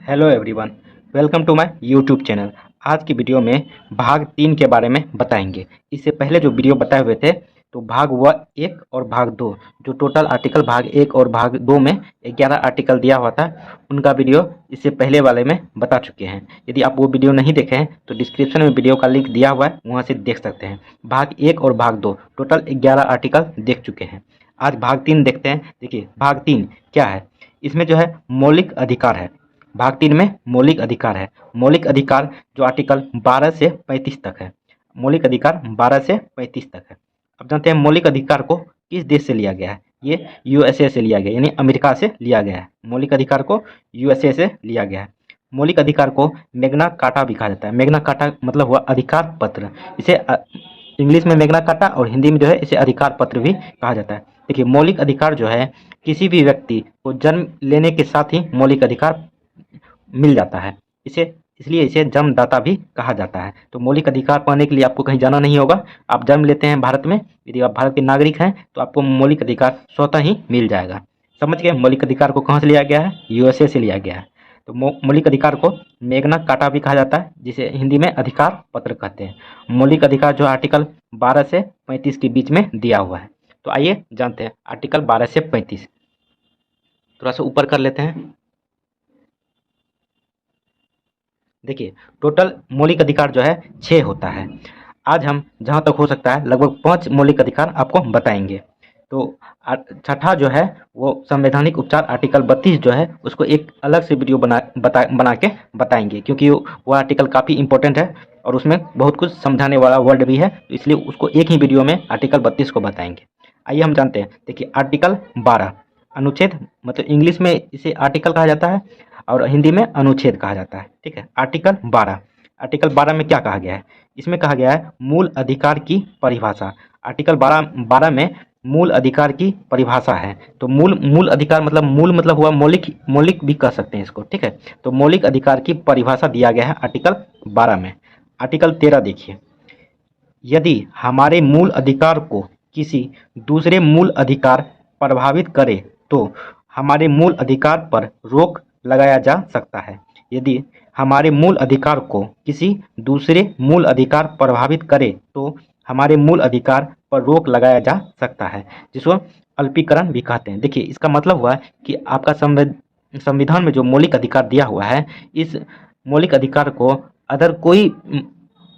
Hello everyone, welcome to my YouTube channel. आज की video में भाग 3 के बारे में बताएंगे। इससे पहले जो वीडियो बताए हुए थे तो भाग 1 और भाग 2, जो टोटल आर्टिकल भाग 1 और भाग 2 में 11 आर्टिकल दिया हुआ था, उनका वीडियो इससे पहले वाले में बता चुके हैं। यदि आप वो वीडियो नहीं देखे हैं तो डिस्क्रिप्शन में वीडियो का लिंक दिया हुआ है, वहाँ से देख सकते हैं। भाग 1 और भाग 2 टोटल 11 आर्टिकल देख चुके हैं। आज भाग 3 देखते हैं। देखिए भाग 3 क्या है। इसमें जो है मौलिक अधिकार है। भाग 3 में मौलिक अधिकार है। मौलिक अधिकार जो आर्टिकल 12 से 35 तक है। मौलिक अधिकार 12 से 35 तक है। अब जानते हैं मौलिक अधिकार को किस देश से लिया गया है। ये यूएसए से लिया गया, यानी अमेरिका से लिया गया है। मौलिक अधिकार को यूएसए से लिया गया है। मौलिक अधिकार को मैग्ना कार्टा भी कहा जाता है। मैग्ना कार्टा मतलब हुआ अधिकार पत्र। इसे इंग्लिश में मैग्ना कार्टा और हिंदी में जो है इसे अधिकार पत्र भी कहा जाता है। देखिए मौलिक अधिकार जो है किसी भी व्यक्ति को जन्म लेने के साथ ही मौलिक अधिकार मिल जाता है। इसलिए इसे जन्मदाता भी कहा जाता है। तो मौलिक अधिकार पाने के लिए आपको कहीं जाना नहीं होगा। आप जन्म लेते हैं भारत में, यदि आप भारत के नागरिक हैं तो आपको मौलिक अधिकार स्वतः ही मिल जाएगा। समझ गए। मौलिक अधिकार को कहाँ से लिया गया है? यूएसए से लिया गया है। तो मौलिक अधिकार को मैग्ना कार्टा भी कहा जाता है, जिसे हिंदी में अधिकार पत्र कहते हैं। मौलिक अधिकार जो आर्टिकल 12 से 35 के बीच में दिया हुआ है। तो आइए जानते हैं आर्टिकल 12 से 35। थोड़ा सा ऊपर कर लेते हैं। देखिए टोटल मौलिक अधिकार जो है 6 होता है। आज हम जहाँ तक हो सकता है लगभग 5 मौलिक अधिकार आपको बताएंगे। तो छठा जो है वो संवैधानिक उपचार आर्टिकल 32 जो है उसको एक अलग से वीडियो बना के बताएंगे, क्योंकि वो आर्टिकल काफ़ी इंपॉर्टेंट है और उसमें बहुत कुछ समझाने वाला वर्ड भी है, तो इसलिए उसको एक ही वीडियो में आर्टिकल 32 को बताएंगे। आइए हम जानते हैं। देखिए आर्टिकल 12 अनुच्छेद, मतलब इंग्लिश में इसे आर्टिकल कहा जाता है और हिंदी में अनुच्छेद कहा जाता है। ठीक है। आर्टिकल 12 में क्या कहा गया है? इसमें कहा गया है मूल अधिकार की परिभाषा। आर्टिकल 12 में मूल अधिकार की परिभाषा है। तो मूल अधिकार मतलब हुआ मौलिक भी कह सकते हैं इसको। ठीक है। तो मौलिक अधिकार की परिभाषा दिया गया है आर्टिकल 12 में। आर्टिकल 13 देखिए, यदि हमारे मूल अधिकार को किसी दूसरे मूल अधिकार प्रभावित करे तो हमारे मूल अधिकार पर रोक लगाया जा सकता है। यदि हमारे मूल अधिकार को किसी दूसरे मूल अधिकार प्रभावित करे तो हमारे मूल अधिकार पर रोक लगाया जा सकता है, जिसको अल्पीकरण भी कहते हैं। देखिए इसका मतलब हुआ कि आपका संविधान में जो मौलिक अधिकार दिया हुआ है, इस मौलिक अधिकार को अगर कोई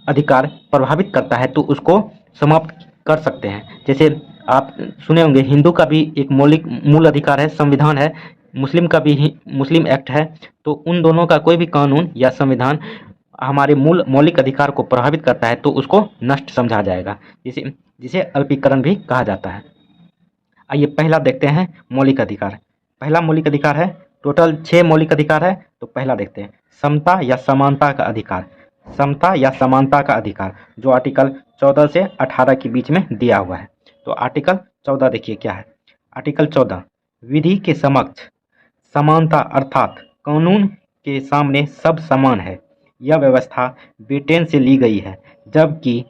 अधिकार प्रभावित करता है तो उसको समाप्त कर सकते हैं। जैसे आप सुने होंगे हिंदू का भी एक मूल अधिकार है, संविधान है। मुस्लिम का भी मुस्लिम एक्ट है। तो उन दोनों का कोई भी कानून या संविधान हमारे मौलिक अधिकार को प्रभावित करता है तो उसको नष्ट समझा जाएगा, जिसे अल्पीकरण भी कहा जाता है। आइए पहला देखते हैं मौलिक अधिकार। पहला मौलिक अधिकार है, टोटल 6 मौलिक अधिकार है। तो पहला देखते हैं समता या समानता का अधिकार। समता या समानता का अधिकार जो आर्टिकल 14 से 18 के बीच में दिया हुआ है। तो आर्टिकल 14 देखिए क्या है। आर्टिकल 14 विधि के समक्ष समानता अर्थात कानून के सामने सब समान है। यह व्यवस्था ब्रिटेन से ली गई है, जबकि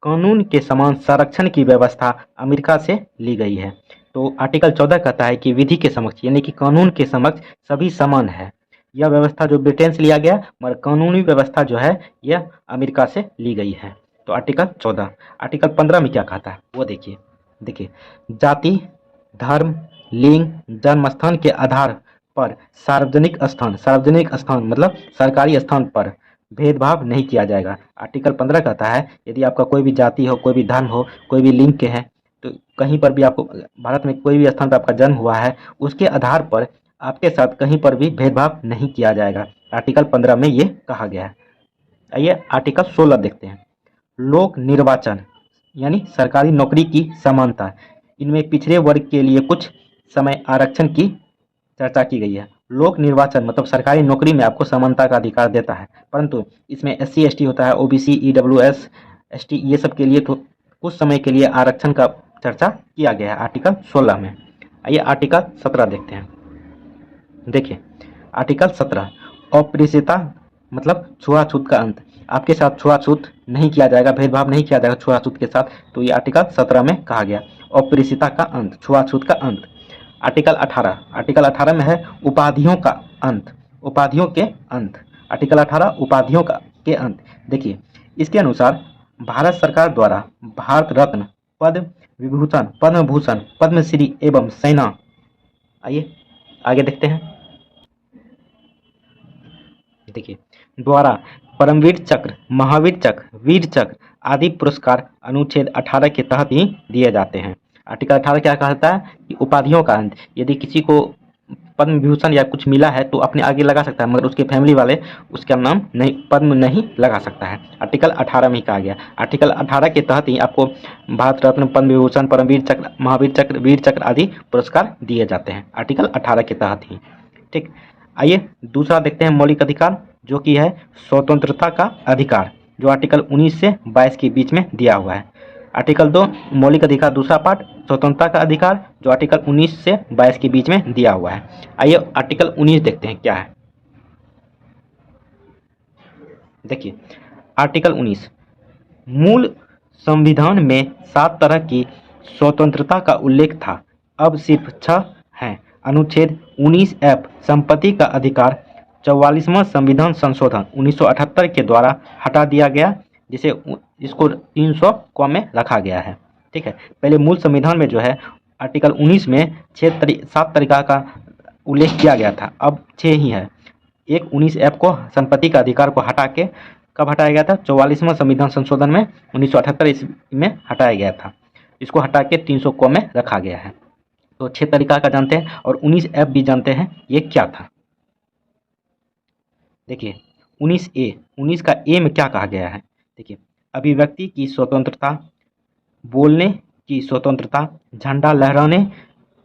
कानून के समान संरक्षण की व्यवस्था अमेरिका से ली गई है। तो आर्टिकल 14 कहता है कि विधि के समक्ष यानी कि कानून के समक्ष सभी समान है। यह व्यवस्था जो ब्रिटेन से लिया गया, मगर कानूनी व्यवस्था जो है यह अमेरिका से ली गई है। तो आर्टिकल 14। आर्टिकल 15 में क्या कहता है वो देखिए जाति, धर्म, लिंग, जन्मस्थान के आधार पर सार्वजनिक स्थान मतलब सरकारी स्थान पर भेदभाव नहीं किया जाएगा। आर्टिकल 15 कहता है यदि आपका कोई भी जाति हो, कोई भी धर्म हो, कोई भी लिंग के हैं, तो कहीं पर भी आपको भारत में कोई भी स्थान पर आपका जन्म हुआ है, उसके आधार पर आपके साथ कहीं पर भी भेदभाव नहीं किया जाएगा। आर्टिकल 15 में ये कहा गया है। आइए आर्टिकल 16 देखते हैं। लोक निर्वाचन यानी सरकारी नौकरी की समानता। इनमें पिछड़े वर्ग के लिए कुछ समय आरक्षण की चर्चा की गई है। लोक निर्वाचन मतलब सरकारी नौकरी में आपको समानता का अधिकार देता है, परंतु इसमें SC ST होता है, OBC EWS ST, ये सब के लिए तो कुछ समय के लिए आरक्षण का चर्चा किया गया है आर्टिकल 16 में। आइए आर्टिकल 17 देखते हैं। देखिए आर्टिकल 17 अस्पृश्यता मतलब छुआछूत का अंत। आपके साथ छुआछूत नहीं किया जाएगा, भेदभाव नहीं किया जाएगा छुआछूत के साथ। तो ये आर्टिकल 17 में कहा गया अस्पृश्यता का अंत, छुआछूत का अंत। आर्टिकल 18 में है उपाधियों का अंत, उपाधियों के अंत। आर्टिकल 18 उपाधियों का के अंत। देखिए, इसके अनुसार भारत सरकार द्वारा भारत रत्न, पद्म विभूषण, पद्म भूषण, पद्मश्री एवं सेना, आइए आगे देखते हैं। देखिए, द्वारा परमवीर चक्र, महावीर चक्र, वीर चक्र आदि पुरस्कार अनुच्छेद 18 के तहत ही दिए जाते हैं। आर्टिकल 18 क्या कहता है कि उपाधियों का अंत, यदि किसी को पद्म विभूषण या कुछ मिला है तो अपने आगे लगा सकता है, मगर उसके फैमिली वाले उसका नाम नहीं, पद्म नहीं लगा सकता है। आर्टिकल 18 में ही कहा गया। आर्टिकल 18 के तहत ही आपको भारत रत्न, पद्म विभूषण, परमवीर चक्र, महावीर चक्र, वीर चक्र आदि पुरस्कार दिए जाते हैं, आर्टिकल 18 के तहत ही। ठीक, आइए दूसरा देखते हैं मौलिक अधिकार, जो कि है स्वतंत्रता का अधिकार, जो आर्टिकल 19 से 22 के बीच में दिया हुआ है। आर्टिकल 2 मौलिक अधिकार दूसरा पार्ट स्वतंत्रता का अधिकार, जो आर्टिकल 19 से 22 के बीच में दिया हुआ है। आइए आर्टिकल 19 देखते हैं क्या है। देखिए, आर्टिकल 19 मूल संविधान में 7 तरह की स्वतंत्रता का उल्लेख था, अब सिर्फ 6 हैं। अनुच्छेद 19F संपत्ति का अधिकार 44वां संविधान संशोधन 1978 के द्वारा हटा दिया गया, जिसको 300 क में रखा गया है। ठीक है, पहले मूल संविधान में जो है आर्टिकल 19 में 7 तरीका का उल्लेख किया गया था, अब 6 ही है। एक 19F को संपत्ति का अधिकार को हटा के कब हटाया गया था? 44वां संविधान संशोधन में 1978 ईस्वी में हटाया गया था। इसको हटा के 300 क में रखा गया है। तो 6 तरीका का जानते हैं और 19F भी जानते हैं, ये क्या था। देखिए 19 का ए में क्या कहा गया है। देखिए, अभिव्यक्ति की स्वतंत्रता, बोलने की स्वतंत्रता, झंडा लहराने,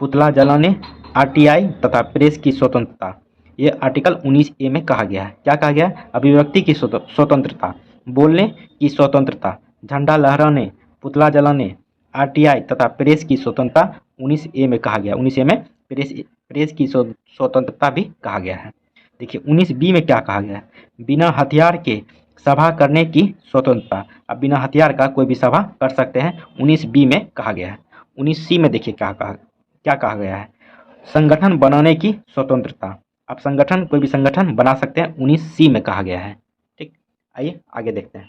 पुतला जलाने, आरटीआई तथा प्रेस की स्वतंत्रता, ये आर्टिकल 19A में कहा गया है। क्या कहा गया है? अभिव्यक्ति की स्वतंत्रता, बोलने की स्वतंत्रता, झंडा लहराने, पुतला जलाने, आरटीआई तथा प्रेस की स्वतंत्रता 19A में कहा गया। 19A में प्रेस की स्वतंत्रता भी कहा गया है। देखिए 19B में क्या कहा गया है? बिना हथियार के सभा करने की स्वतंत्रता। अब बिना हथियार का कोई भी सभा कर सकते हैं, 19B में कहा गया है। 19C में देखिए क्या कहा गया है? संगठन बनाने की स्वतंत्रता। आप संगठन, कोई भी संगठन बना सकते हैं, 19C में कहा गया है। ठीक, आइए आगे देखते हैं।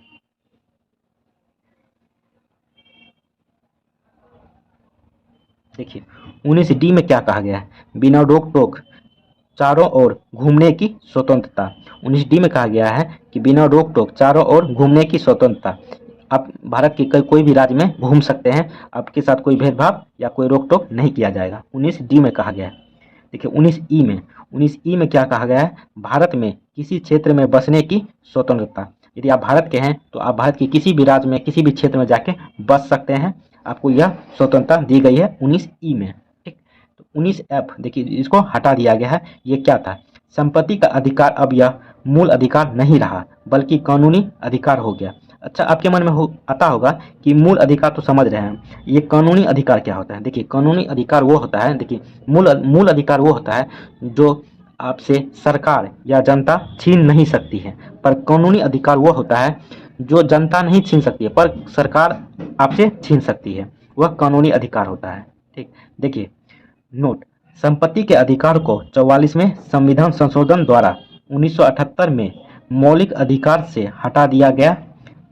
देखिए 19D में क्या कहा गया है? बिना रोक टोक चारों ओर घूमने की स्वतंत्रता। 19D में कहा गया है कि बिना रोक टोक चारों ओर घूमने की स्वतंत्रता। आप भारत के कोई भी राज्य में घूम सकते हैं, आपके साथ कोई भेदभाव या कोई रोक टोक नहीं किया जाएगा, 19D में कहा गया है। देखिए 19E में क्या कहा गया है? भारत में किसी क्षेत्र में बसने की स्वतंत्रता। यदि आप भारत के हैं तो आप भारत के किसी भी राज्य में, किसी भी क्षेत्र में जाके बस सकते हैं, आपको यह स्वतंत्रता दी गई है 19E में। ठीक, तो 19F देखिए इसको हटा दिया गया है। ये क्या था? संपत्ति का अधिकार अब यह मूल अधिकार नहीं रहा, बल्कि कानूनी अधिकार हो गया। अच्छा, आपके मन में आता होगा कि मूल अधिकार तो समझ रहे हैं, ये कानूनी अधिकार क्या होता है? देखिए कानूनी अधिकार वो होता है, देखिए मूल अधिकार वो होता है जो आपसे सरकार या जनता छीन नहीं सकती है, पर कानूनी अधिकार वो होता है जो जनता नहीं छीन सकती है पर सरकार आपसे छीन सकती है, वह कानूनी अधिकार होता है। ठीक, देखिए नोट, संपत्ति के अधिकार को 44वें संविधान संशोधन द्वारा 1978 में मौलिक अधिकार से हटा दिया गया।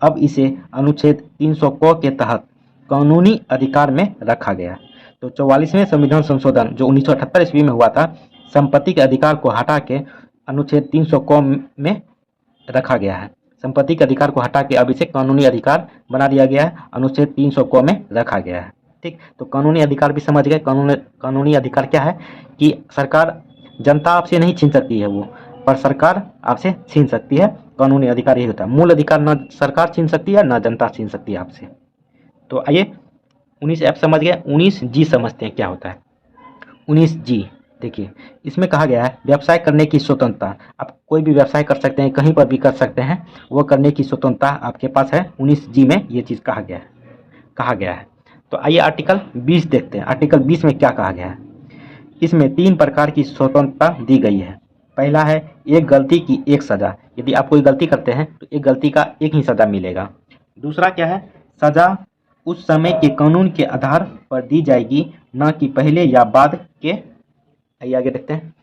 अब इसे अनुच्छेद 300 क के तहत कानूनी अधिकार में रखा गया। तो 44वें संविधान संशोधन जो 1978 ईस्वी में हुआ था, संपत्ति के अधिकार को हटा के अनुच्छेद 300 क में रखा गया है। संपत्ति के अधिकार को हटा के अब इसे कानूनी अधिकार बना दिया गया है, अनुच्छेद 300 क में रखा गया है। ठीक, तो कानूनी अधिकार भी समझ गए। कानूनी अधिकार क्या है कि सरकार, जनता आपसे नहीं छीन सकती है वो, पर सरकार आपसे छीन सकती है। कानूनी अधिकार यही होता है। मूल अधिकार न सरकार छीन सकती है, न जनता छीन सकती है आपसे। तो आइए 19F समझ गए, 19G समझते हैं क्या होता है। 19G देखिए, इसमें कहा गया है व्यवसाय करने की स्वतंत्रता। आप कोई भी व्यवसाय कर सकते हैं, कहीं पर भी कर सकते हैं, वो करने की स्वतंत्रता आपके पास है। 19G में ये चीज़ कहा गया है। तो आइए आर्टिकल 20 देखते हैं। आर्टिकल 20 में क्या कहा गया है? इसमें 3 प्रकार की स्वतंत्रता दी गई है। पहला है एक गलती की एक सज़ा। यदि आप कोई गलती करते हैं तो एक गलती का एक ही सज़ा मिलेगा। दूसरा क्या है? सज़ा उस समय के कानून के आधार पर दी जाएगी, न कि पहले या बाद के। आइए आगे देखते हैं।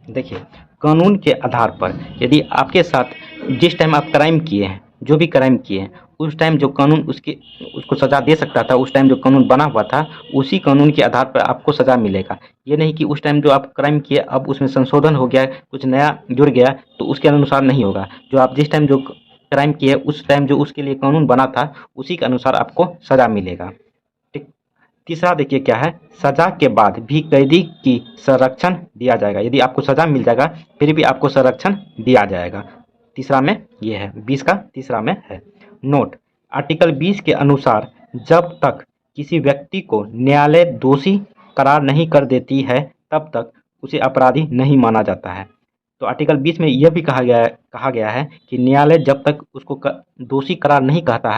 देखिए, कानून के आधार पर यदि आपके साथ जिस टाइम आप क्राइम किए हैं, जो भी क्राइम किए हैं, उस टाइम जो कानून उसको सज़ा दे सकता था, उस टाइम जो कानून बना हुआ था, उसी कानून के आधार पर आपको सज़ा मिलेगा। ये नहीं कि उस टाइम जो आप क्राइम किए अब उसमें संशोधन हो गया, कुछ नया जुड़ गया, तो उसके अनुसार नहीं होगा। जो आप जिस टाइम जो क्राइम किए उस टाइम जो उसके लिए कानून बना था, उसी के अनुसार आपको सज़ा मिलेगा। ठीक। तीसरा देखिए क्या है, सजा के बाद भी कैदी की संरक्षण दिया जाएगा। यदि आपको सजा मिल जाएगा फिर भी आपको संरक्षण दिया जाएगा। तीसरा में ये है, 20 का तीसरा में है। नोट, आर्टिकल 20 के अनुसार जब तक किसी व्यक्ति को न्यायालय दोषी करार नहीं कर देती है तब तक उसे अपराधी नहीं माना जाता है। तो आर्टिकल 20 में यह भी कहा गया है कि न्यायालय जब तक उसको दोषी करार नहीं करता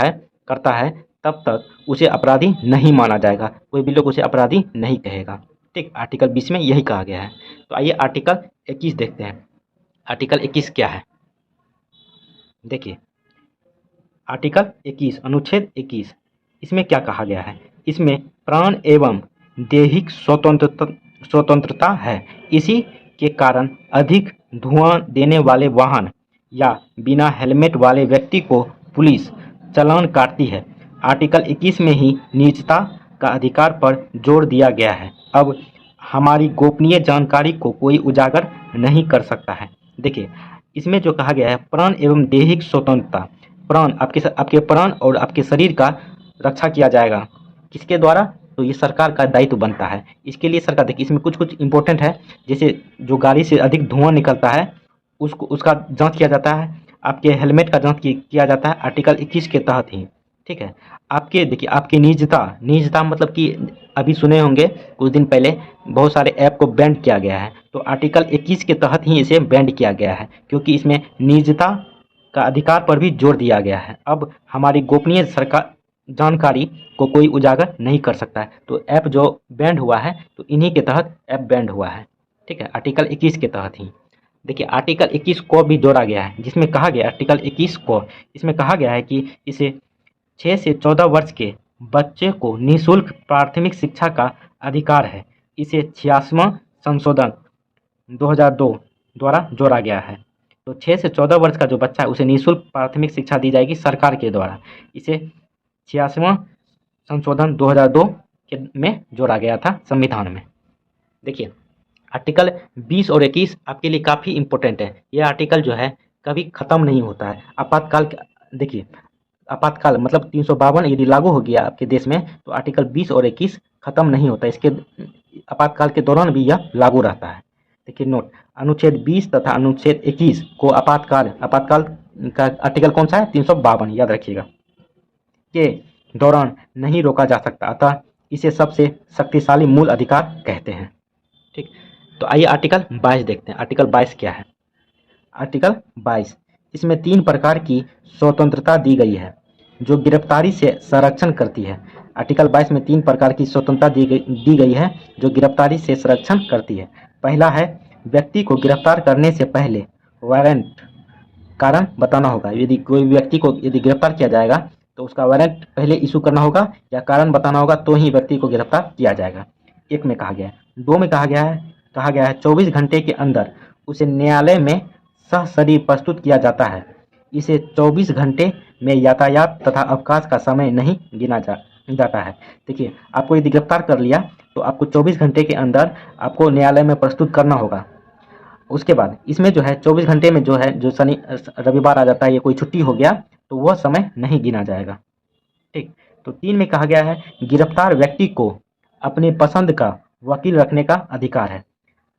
है तब तक उसे अपराधी नहीं माना जाएगा। कोई भी लोग उसे अपराधी नहीं कहेगा। ठीक, आर्टिकल 20 में यही कहा गया है। तो आइए आर्टिकल 21 देखते हैं। आर्टिकल 21 क्या है? देखिए, आर्टिकल 21 अनुच्छेद 21, इसमें क्या कहा गया है? इसमें प्राण एवं दैहिक स्वतंत्रता है। इसी के कारण अधिक धुआं देने वाले वाहन या बिना हेलमेट वाले व्यक्ति को पुलिस चालान काटती है। आर्टिकल 21 में ही निजता का अधिकार पर जोर दिया गया है। अब हमारी गोपनीय जानकारी को कोई उजागर नहीं कर सकता है। देखिए, इसमें जो कहा गया है प्राण एवं दैहिक स्वतंत्रता, प्राण आपके प्राण और आपके शरीर का रक्षा किया जाएगा। किसके द्वारा? तो ये सरकार का दायित्व बनता है। इसके लिए सरकार, देखिए इसमें कुछ कुछ इंपॉर्टेंट है, जैसे जो गाड़ी से अधिक धुआं निकलता है उसका जांच किया जाता है। आपके हेलमेट का जांच किया जाता है आर्टिकल 21 के तहत ही। ठीक है। आपके देखिए, आपकी निजता मतलब कि अभी सुने होंगे कुछ दिन पहले बहुत सारे ऐप को बैन किया गया है। तो आर्टिकल 21 के तहत ही इसे बैन किया गया है, क्योंकि इसमें निजता का अधिकार पर भी जोर दिया गया है। अब हमारी गोपनीय सरकार जानकारी को कोई उजागर नहीं कर सकता है। तो ऐप जो बैंड हुआ है तो इन्हीं के तहत ऐप बैंड हुआ है। ठीक है, आर्टिकल 21 के तहत ही। देखिए, आर्टिकल 21 को भी जोड़ा गया है, जिसमें कहा गया आर्टिकल 21 को, इसमें कहा गया है कि इसे 6 से 14 वर्ष के बच्चे को निःशुल्क प्राथमिक शिक्षा का अधिकार है। इसे 86वां संशोधन 2002 द्वारा जोड़ा गया है। तो 6 से 14 वर्ष का जो बच्चा है उसे निःशुल्क प्राथमिक शिक्षा दी जाएगी सरकार के द्वारा। इसे 86वां संशोधन 2002 में जोड़ा गया था संविधान में। देखिए, आर्टिकल 20 और 21 आपके लिए काफ़ी इंपॉर्टेंट है। ये आर्टिकल जो है कभी ख़त्म नहीं होता है। आपातकाल, देखिए आपातकाल मतलब 352 यदि लागू हो गया आपके देश में तो आर्टिकल 20 और 21 ख़त्म नहीं होता। इसके आपातकाल के दौरान भी यह लागू रहता है। देखिए नोट, अनुच्छेद 20 तथा अनुच्छेद 21 को आपातकाल का आर्टिकल कौन सा है? 352, याद रखिएगा, के दौरान नहीं रोका जा सकता, अतः इसे सबसे शक्तिशाली मूल अधिकार कहते हैं। ठीक, तो आइए आर्टिकल 22 देखते हैं। आर्टिकल 22 क्या है? आर्टिकल 22, इसमें 3 प्रकार की स्वतंत्रता दी गई है जो गिरफ्तारी से संरक्षण करती है। आर्टिकल 22 में 3 प्रकार की स्वतंत्रता दी गई है जो गिरफ्तारी से संरक्षण करती है। पहला है, व्यक्ति को गिरफ्तार करने से पहले वारंट कारण बताना होगा। यदि कोई व्यक्ति को यदि गिरफ्तार किया जाएगा तो उसका वारंट पहले इशू करना होगा या कारण बताना होगा, तो ही व्यक्ति को गिरफ्तार किया जाएगा। एक में कहा गया है। दो में कहा गया है 24 घंटे के अंदर उसे न्यायालय में सशरीर प्रस्तुत किया जाता है। इसे 24 घंटे में यातायात तथा अवकाश का समय नहीं गिना जाता है। देखिए, आपको यदि गिरफ्तार कर लिया तो आपको 24 घंटे के अंदर आपको न्यायालय में प्रस्तुत करना होगा। उसके बाद इसमें जो है 24 घंटे में जो है, जो शनि रविवार आ जाता है या कोई छुट्टी हो गया तो वह समय नहीं गिना जाएगा। ठीक, तो 3 में कहा गया है, गिरफ्तार व्यक्ति को अपनी पसंद का वकील रखने का अधिकार है।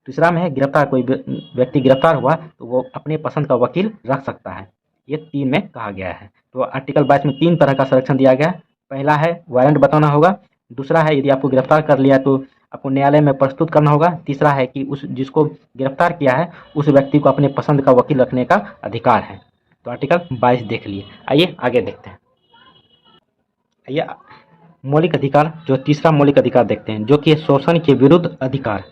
तीसरा में है, कोई व्यक्ति गिरफ्तार हुआ तो वो अपने पसंद का वकील रख सकता है। ये 3 में कहा गया है। तो आर्टिकल 22 में 3 तरह का संरक्षण दिया गया है। पहला है वारंट बताना होगा। दूसरा है, यदि आपको गिरफ्तार कर लिया तो आपको न्यायालय में प्रस्तुत करना होगा। तीसरा है कि उस जिसको गिरफ्तार किया है उस व्यक्ति को अपने पसंद का वकील रखने का अधिकार है। तो आर्टिकल 22 देख लिए। आइए आगे देखते हैं। आइए मौलिक अधिकार, जो तीसरा मौलिक अधिकार देखते हैं, जो कि शोषण के विरुद्ध अधिकार।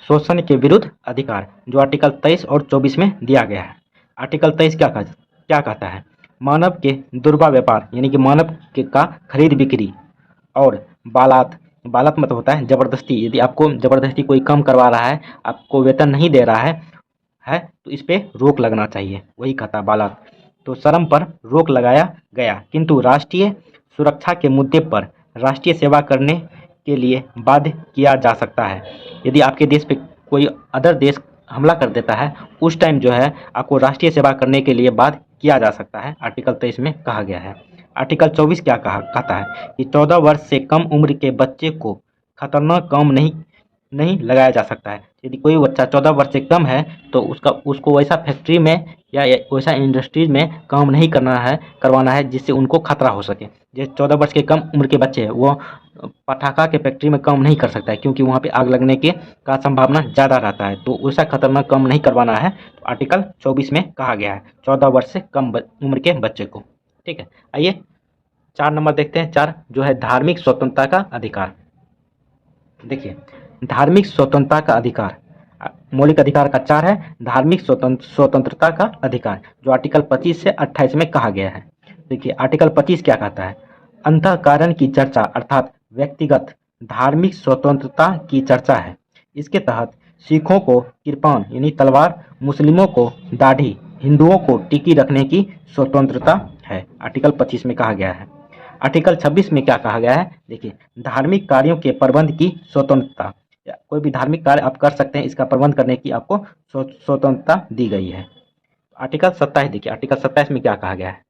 शोषण के विरुद्ध अधिकार जो आर्टिकल 23 और 24 में दिया गया है। आर्टिकल 23 क्या कहता है? मानव के दुर्बा व्यापार यानी कि मानव के का खरीद बिक्री, और बालात, बालात मतलब होता है ज़बरदस्ती, यदि आपको ज़बरदस्ती कोई काम करवा रहा है, आपको वेतन नहीं दे रहा है तो इस पे रोक लगना चाहिए, वही कहता है बालात। तो श्रम पर रोक लगाया गया, किंतु राष्ट्रीय सुरक्षा के मुद्दे पर राष्ट्रीय सेवा करने के लिए बाध्य किया जा सकता है। यदि आपके देश पे कोई अदर देश हमला कर देता है, उस टाइम जो है आपको राष्ट्रीय सेवा करने के लिए बाध्य किया जा सकता है, आर्टिकल 23 में कहा गया है। आर्टिकल 24 क्या कहता है कि 14 वर्ष से कम उम्र के बच्चे को खतरनाक काम नहीं लगाया जा सकता है। यदि कोई बच्चा 14 वर्ष से कम है तो उसको वैसा फैक्ट्री में या वैसा इंडस्ट्रीज में काम नहीं करवाना है जिससे उनको खतरा हो सके। जैसे 14 वर्ष के कम उम्र के बच्चे हैं वो पटाखा के फैक्ट्री में काम नहीं कर सकता है, क्योंकि वहाँ पे आग लगने के का संभावना ज़्यादा रहता है, तो वैसा खतरनाक काम नहीं करवाना है। तो आर्टिकल 24 में कहा गया है 14 वर्ष से कम उम्र के बच्चे को। ठीक है, आइए 4 नंबर देखते हैं। 4 जो है धार्मिक स्वतंत्रता का अधिकार। देखिए, धार्मिक स्वतंत्रता का अधिकार, मौलिक अधिकार का 4 है धार्मिक स्वतंत्रता का अधिकार, जो आर्टिकल 25 से 28 में कहा गया है। देखिए आर्टिकल 25 क्या कहता है, अंतःकरण की चर्चा अर्थात व्यक्तिगत धार्मिक स्वतंत्रता की चर्चा है। इसके तहत सिखों को कृपान यानी तलवार, मुस्लिमों को दाढ़ी, हिंदुओं को टिकी रखने की स्वतंत्रता है, आर्टिकल 25 में कहा गया है। आर्टिकल 26 में क्या कहा गया है, देखिए धार्मिक कार्यों के प्रबंध की स्वतंत्रता, कोई भी धार्मिक कार्य आप कर सकते हैं, इसका प्रबंध करने की आपको स्वतंत्रता दी गई है। आर्टिकल 27 देखिए, आर्टिकल 27 में क्या कहा गया है,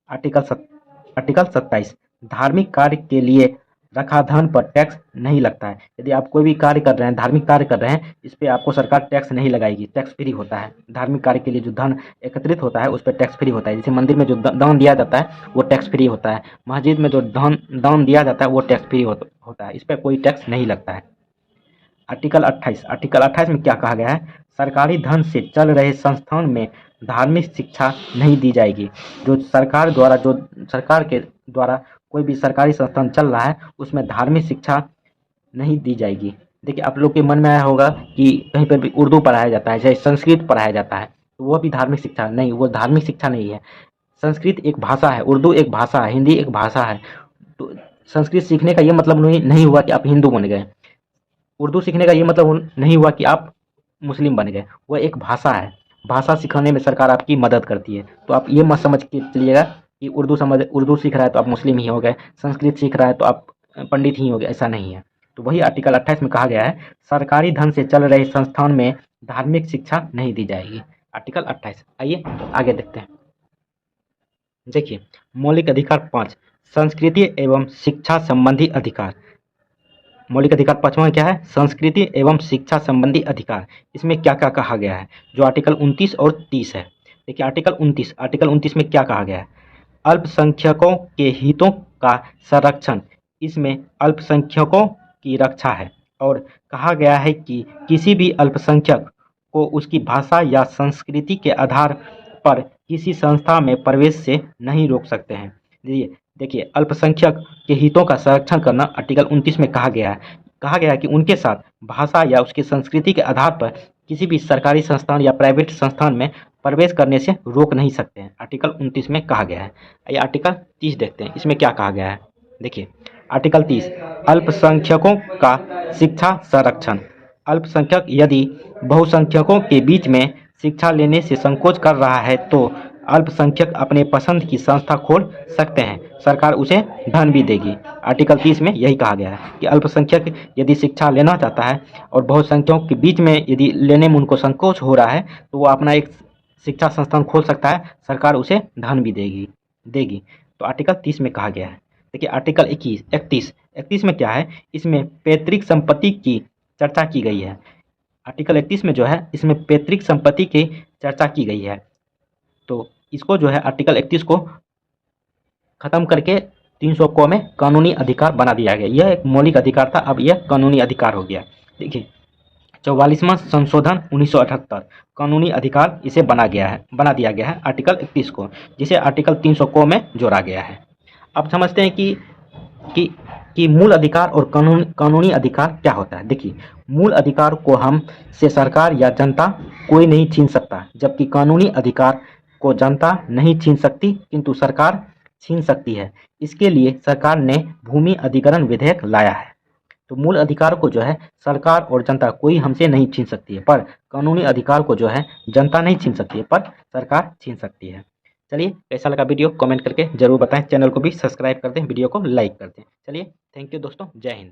आर्टिकल 27 धार्मिक कार्य के लिए रखा धन पर टैक्स नहीं लगता है। यदि आप कोई भी कार्य कर रहे हैं, धार्मिक कार्य कर रहे हैं, इस पे आपको सरकार टैक्स नहीं लगाएगी, टैक्स फ्री होता है। धार्मिक कार्य के लिए जो धन एकत्रित होता है उस पर टैक्स फ्री होता है। जैसे मंदिर में जो दान दिया जाता है वो टैक्स फ्री होता है, मस्जिद में जो दान दिया जाता है वो टैक्स फ्री होता है, इस पर कोई टैक्स नहीं लगता है। आर्टिकल 28 में क्या कहा गया है, सरकारी धन से चल रहे संस्थान में धार्मिक शिक्षा नहीं दी जाएगी। जो सरकार के द्वारा कोई भी सरकारी संस्थान चल रहा है उसमें धार्मिक शिक्षा नहीं दी जाएगी। देखिए आप लोग के मन में आया होगा कि कहीं पर भी उर्दू पढ़ाया जाता है, चाहे संस्कृत पढ़ाया जाता है, तो वो भी धार्मिक शिक्षा नहीं, वो धार्मिक शिक्षा नहीं है। संस्कृत एक भाषा है, उर्दू एक भाषा है, हिंदी एक भाषा है। तो संस्कृत सीखने का ये मतलब नहीं हुआ कि आप हिंदू बन गए, उर्दू सीखने का ये मतलब नहीं हुआ कि आप मुस्लिम बन गए। वह एक भाषा है, भाषा सिखाने में सरकार आपकी मदद करती है। तो आप ये मत समझ के चलिएगा कि उर्दू सीख रहा है तो आप मुस्लिम ही हो गए, संस्कृत सीख रहा है तो आप पंडित ही हो गए, ऐसा नहीं है। तो वही आर्टिकल 28 में कहा गया है, सरकारी धन से चल रहे संस्थान में धार्मिक शिक्षा नहीं दी जाएगी, आर्टिकल 28। आइए आगे देखते हैं। देखिए मौलिक अधिकार 5 संस्कृति एवं शिक्षा संबंधी अधिकार। मौलिक अधिकार 5वां क्या है, संस्कृति एवं शिक्षा संबंधी अधिकार। इसमें क्या क्या कहा गया है, जो आर्टिकल 29 और 30 है। देखिए आर्टिकल 29 में क्या कहा गया है, अल्पसंख्यकों के हितों का संरक्षण, इसमें अल्पसंख्यकों की रक्षा है। और कहा गया है कि किसी भी अल्पसंख्यक को उसकी भाषा या संस्कृति के आधार पर किसी संस्था में प्रवेश से नहीं रोक सकते हैं। देखिए अल्पसंख्यक के हितों का संरक्षण करना आर्टिकल 29 में कहा गया कि उनके साथ भाषा या उसकी संस्कृति के आधार पर किसी भी सरकारी संस्थान या प्राइवेट संस्थान में प्रवेश करने से रोक नहीं सकते हैं, आर्टिकल 29 में कहा गया है। आइए आर्टिकल 30 देखते हैं, इसमें क्या कहा गया है। देखिए आर्टिकल 30 अल्पसंख्यकों का शिक्षा संरक्षण। अल्पसंख्यक यदि बहुसंख्यकों के बीच में शिक्षा लेने से संकोच कर रहा है तो अल्पसंख्यक अपने पसंद की संस्था खोल सकते हैं, सरकार उसे धन भी देगी। आर्टिकल 30 में यही कहा गया है कि अल्पसंख्यक यदि शिक्षा लेना चाहता है और बहुसंख्यकों के बीच में यदि लेने में उनको संकोच हो रहा है तो वो अपना एक शिक्षा संस्थान खोल सकता है, सरकार उसे धन भी देगी। तो आर्टिकल 30 में कहा गया है। देखिए आर्टिकल 31 में क्या है, इसमें पैतृक संपत्ति की चर्चा की गई है। आर्टिकल 31 में जो है इसमें पैतृक संपत्ति की चर्चा की गई है। तो इसको जो है आर्टिकल 31 को खत्म करके 300 को में कानूनी अधिकार बना दिया गया। यह एक मौलिक अधिकार था, अब यह कानूनी अधिकार हो गया। देखिए 44वां संशोधन 1978 कानूनी अधिकार इसे बना दिया गया है आर्टिकल 31 को, जिसे आर्टिकल 300 को में जोड़ा गया है। अब समझते हैं कि मूल अधिकार और कानूनी अधिकार क्या होता है। देखिए मूल अधिकार को हम से सरकार या जनता कोई नहीं छीन सकता, जबकि कानूनी अधिकार को जनता नहीं छीन सकती किंतु सरकार छीन सकती है। इसके लिए सरकार ने भूमि अधिग्रहण विधेयक लाया है। तो मूल अधिकार को जो है सरकार और जनता कोई हमसे नहीं छीन सकती है, पर कानूनी अधिकार को जो है जनता नहीं छीन सकती है, पर सरकार छीन सकती है। चलिए, कैसा लगा वीडियो कमेंट करके जरूर बताएं। चैनल को भी सब्सक्राइब कर दें, वीडियो को लाइक कर दें। चलिए, थैंक यू दोस्तों, जय हिंद।